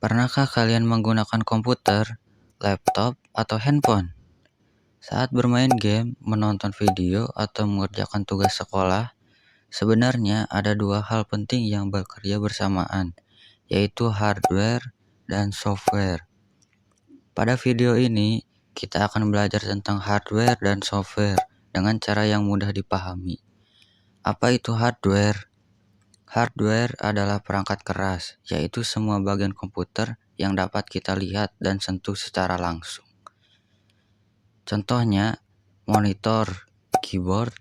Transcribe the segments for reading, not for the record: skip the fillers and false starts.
Pernahkah kalian menggunakan komputer, laptop, atau handphone saat bermain game, menonton video, atau mengerjakan tugas sekolah? Sebenarnya ada dua hal penting yang bekerja bersamaan, yaitu hardware dan software. Pada video ini, kita akan belajar tentang hardware dan software dengan cara yang mudah dipahami. Apa itu hardware? Hardware adalah perangkat keras, yaitu semua bagian komputer yang dapat kita lihat dan sentuh secara langsung. Contohnya, monitor, keyboard,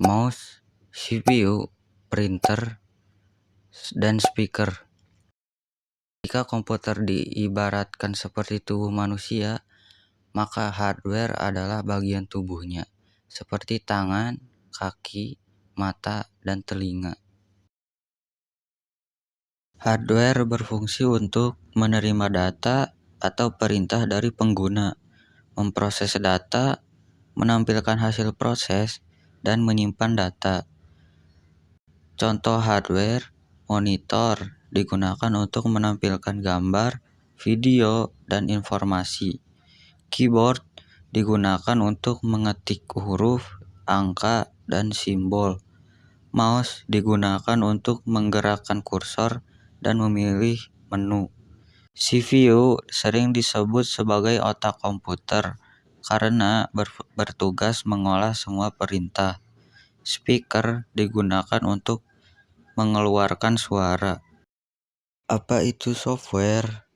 mouse, CPU, printer, dan speaker. Jika komputer diibaratkan seperti tubuh manusia, maka hardware adalah bagian tubuhnya, seperti tangan, kaki, mata, dan telinga. Hardware berfungsi untuk menerima data atau perintah dari pengguna, memproses data, menampilkan hasil proses, dan menyimpan data. Contoh hardware, monitor digunakan untuk menampilkan gambar, video, dan informasi. Keyboard digunakan untuk mengetik huruf, angka, dan simbol. Mouse digunakan untuk menggerakkan kursor dan memilih menu. CPU sering disebut sebagai otak komputer karena bertugas mengolah semua perintah. Speaker digunakan untuk mengeluarkan suara. Apa itu software?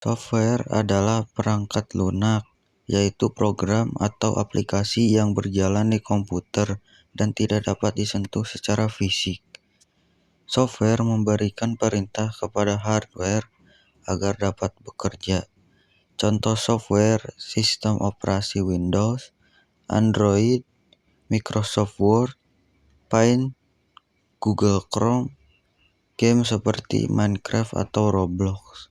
Software adalah perangkat lunak, yaitu program atau aplikasi yang berjalan di komputer dan tidak dapat disentuh secara fisik. Software memberikan perintah kepada hardware agar dapat bekerja. Contoh software sistem operasi Windows, Android, Microsoft Word, Paint, Google Chrome, game seperti Minecraft atau Roblox.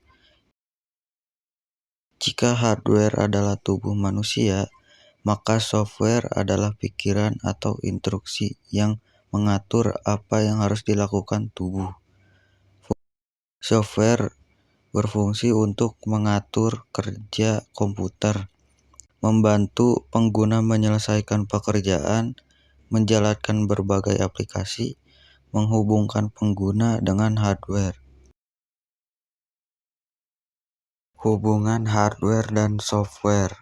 Jika hardware adalah tubuh manusia, maka software adalah pikiran atau instruksi yang mengatur apa yang harus dilakukan tubuh. Software berfungsi untuk mengatur kerja komputer, membantu pengguna menyelesaikan pekerjaan, menjalankan berbagai aplikasi, menghubungkan pengguna dengan hardware. Hubungan hardware dan software.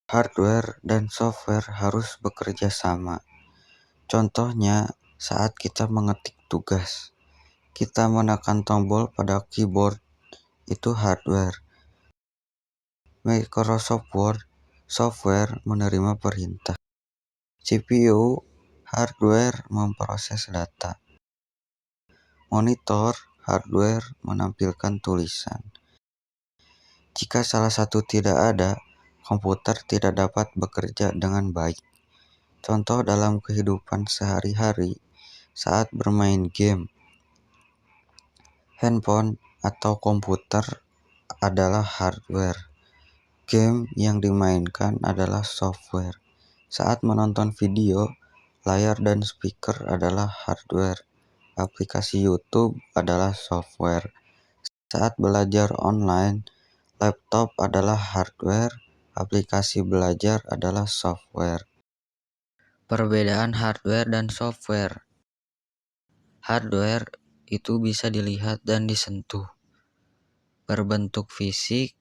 Hardware dan software harus bekerja sama. Contohnya, saat kita mengetik tugas, kita menekan tombol pada keyboard, itu hardware. Microsoft Word, software menerima perintah. CPU, hardware memproses data. Monitor, hardware menampilkan tulisan. Jika salah satu tidak ada, komputer tidak dapat bekerja dengan baik. Contoh dalam kehidupan sehari-hari saat bermain game. Handphone atau komputer adalah hardware. Game yang dimainkan adalah software. Saat menonton video, layar dan speaker adalah hardware. Aplikasi YouTube adalah software. Saat belajar online, laptop adalah hardware, aplikasi belajar adalah software. Perbedaan hardware dan software. Hardware itu bisa dilihat dan disentuh, berbentuk fisik,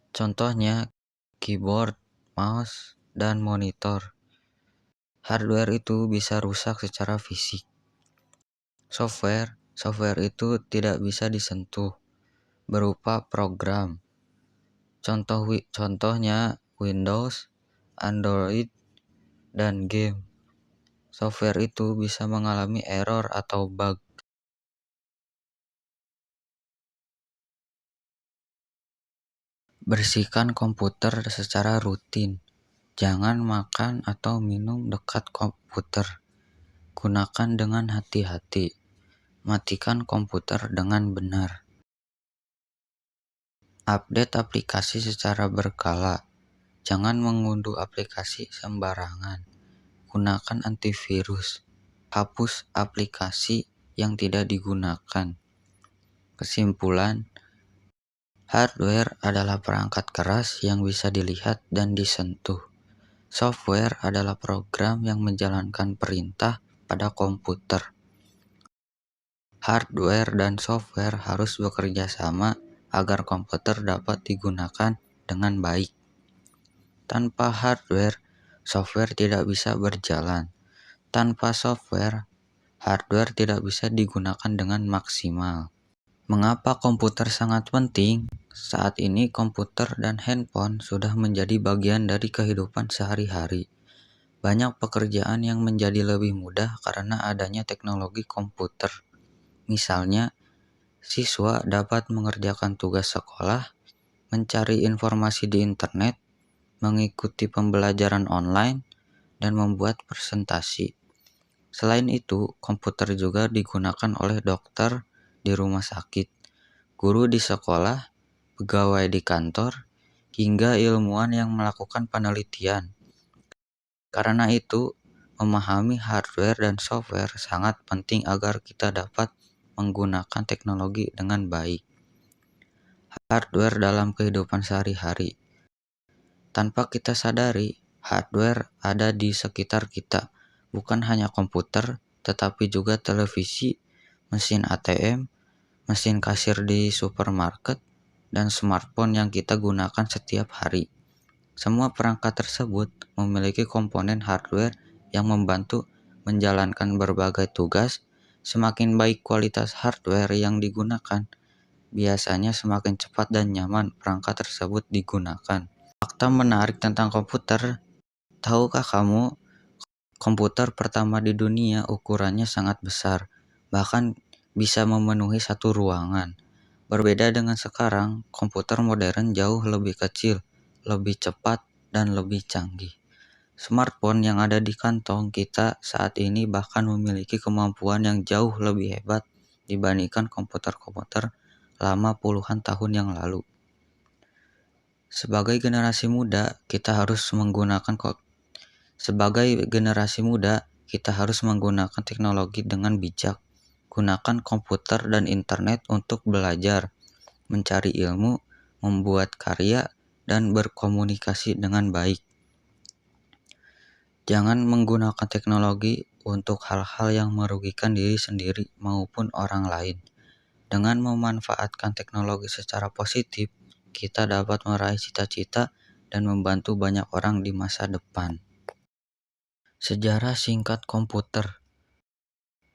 contohnya keyboard, mouse, dan monitor. Hardware itu bisa rusak secara fisik. Software itu tidak bisa disentuh, berupa program. Contohnya Windows, Android, dan game. Software itu bisa mengalami error atau bug. Bersihkan komputer secara rutin. Jangan makan atau minum dekat komputer. Gunakan dengan hati-hati. Matikan komputer dengan benar. Update aplikasi secara berkala. Jangan mengunduh aplikasi sembarangan. Gunakan antivirus. Hapus aplikasi yang tidak digunakan. Kesimpulan, Hardware adalah perangkat keras yang bisa dilihat dan disentuh. Software adalah program yang menjalankan perintah pada komputer. Hardware dan software harus bekerja sama agar komputer dapat digunakan dengan baik. Tanpa hardware, software tidak bisa berjalan. Tanpa software, hardware tidak bisa digunakan dengan maksimal. Mengapa komputer sangat penting? Saat ini komputer dan handphone sudah menjadi bagian dari kehidupan sehari-hari. Banyak pekerjaan yang menjadi lebih mudah karena adanya teknologi komputer. Misalnya, siswa dapat mengerjakan tugas sekolah, mencari informasi di internet, mengikuti pembelajaran online, dan membuat presentasi. Selain itu, komputer juga digunakan oleh dokter di rumah sakit, guru di sekolah, pegawai di kantor, hingga ilmuwan yang melakukan penelitian. Karena itu, memahami hardware dan software sangat penting agar kita dapat menggunakan teknologi dengan baik. Hardware dalam kehidupan sehari-hari. Tanpa kita sadari, hardware ada di sekitar kita, bukan hanya komputer, tetapi juga televisi, mesin ATM, mesin kasir di supermarket, dan smartphone yang kita gunakan setiap hari. Semua perangkat tersebut memiliki komponen hardware yang membantu menjalankan berbagai tugas. Semakin baik kualitas hardware yang digunakan, biasanya semakin cepat dan nyaman perangkat tersebut digunakan. Fakta menarik tentang komputer. Tahukah kamu, komputer pertama di dunia ukurannya sangat besar, bahkan bisa memenuhi satu ruangan. Berbeda dengan sekarang, komputer modern jauh lebih kecil, lebih cepat, dan lebih canggih. Smartphone yang ada di kantong kita saat ini bahkan memiliki kemampuan yang jauh lebih hebat dibandingkan komputer-komputer lama puluhan tahun yang lalu. Sebagai generasi muda, kita harus menggunakan teknologi dengan bijak. Gunakan komputer dan internet untuk belajar, mencari ilmu, membuat karya, dan berkomunikasi dengan baik. Jangan menggunakan teknologi untuk hal-hal yang merugikan diri sendiri maupun orang lain. Dengan memanfaatkan teknologi secara positif, kita dapat meraih cita-cita dan membantu banyak orang di masa depan. Sejarah singkat komputer.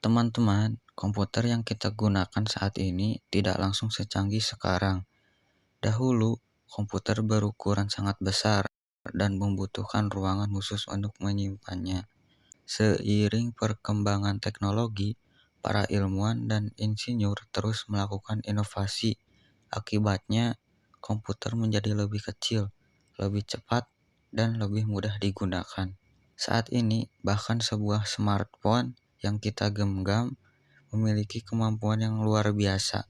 Teman-teman, komputer yang kita gunakan saat ini tidak langsung secanggih sekarang. Dahulu, komputer berukuran sangat besar dan membutuhkan ruangan khusus untuk menyimpannya. Seiring perkembangan teknologi, para ilmuwan dan insinyur terus melakukan inovasi. Akibatnya, komputer menjadi lebih kecil, lebih cepat, dan lebih mudah digunakan. Saat ini, bahkan sebuah smartphone yang kita genggam memiliki kemampuan yang luar biasa.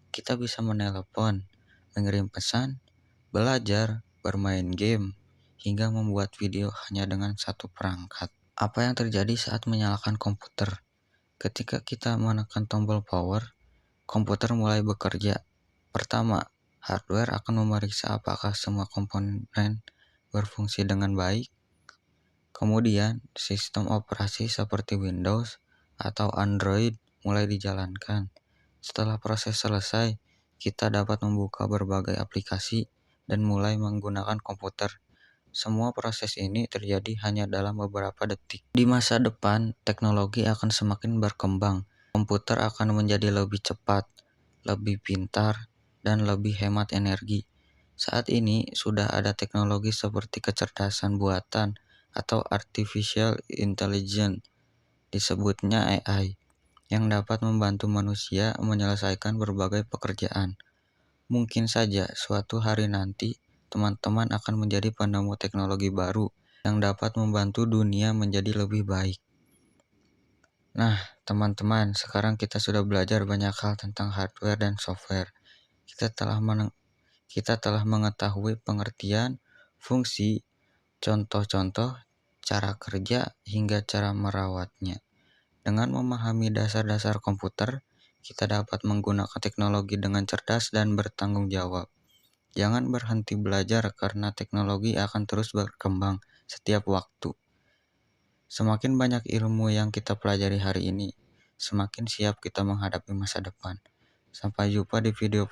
Kita bisa menelepon, mengirim pesan, belajar, bermain game, hingga membuat video hanya dengan satu perangkat. Apa yang terjadi saat menyalakan komputer? Ketika kita menekan tombol power, komputer mulai bekerja. Pertama, hardware akan memeriksa apakah semua komponen berfungsi dengan baik. Kemudian, sistem operasi seperti Windows atau Android mulai dijalankan. Setelah proses selesai, kita dapat membuka berbagai aplikasi dan mulai menggunakan komputer. Semua proses ini terjadi hanya dalam beberapa detik. Di masa depan, teknologi akan semakin berkembang. Komputer akan menjadi lebih cepat, lebih pintar, dan lebih hemat energi. Saat ini sudah ada teknologi seperti kecerdasan buatan atau artificial intelligence, disebutnya AI, yang dapat membantu manusia menyelesaikan berbagai pekerjaan. Mungkin saja suatu hari nanti teman-teman akan menjadi penemu teknologi baru yang dapat membantu dunia menjadi lebih baik. Nah, teman-teman, sekarang kita sudah belajar banyak hal tentang hardware dan software. Kita telah mengetahui pengertian, fungsi, contoh-contoh, cara kerja, hingga cara merawatnya. Dengan memahami dasar-dasar komputer, kita dapat menggunakan teknologi dengan cerdas dan bertanggung jawab. Jangan berhenti belajar karena teknologi akan terus berkembang setiap waktu. Semakin banyak ilmu yang kita pelajari hari ini, semakin siap kita menghadapi masa depan. Sampai jumpa di video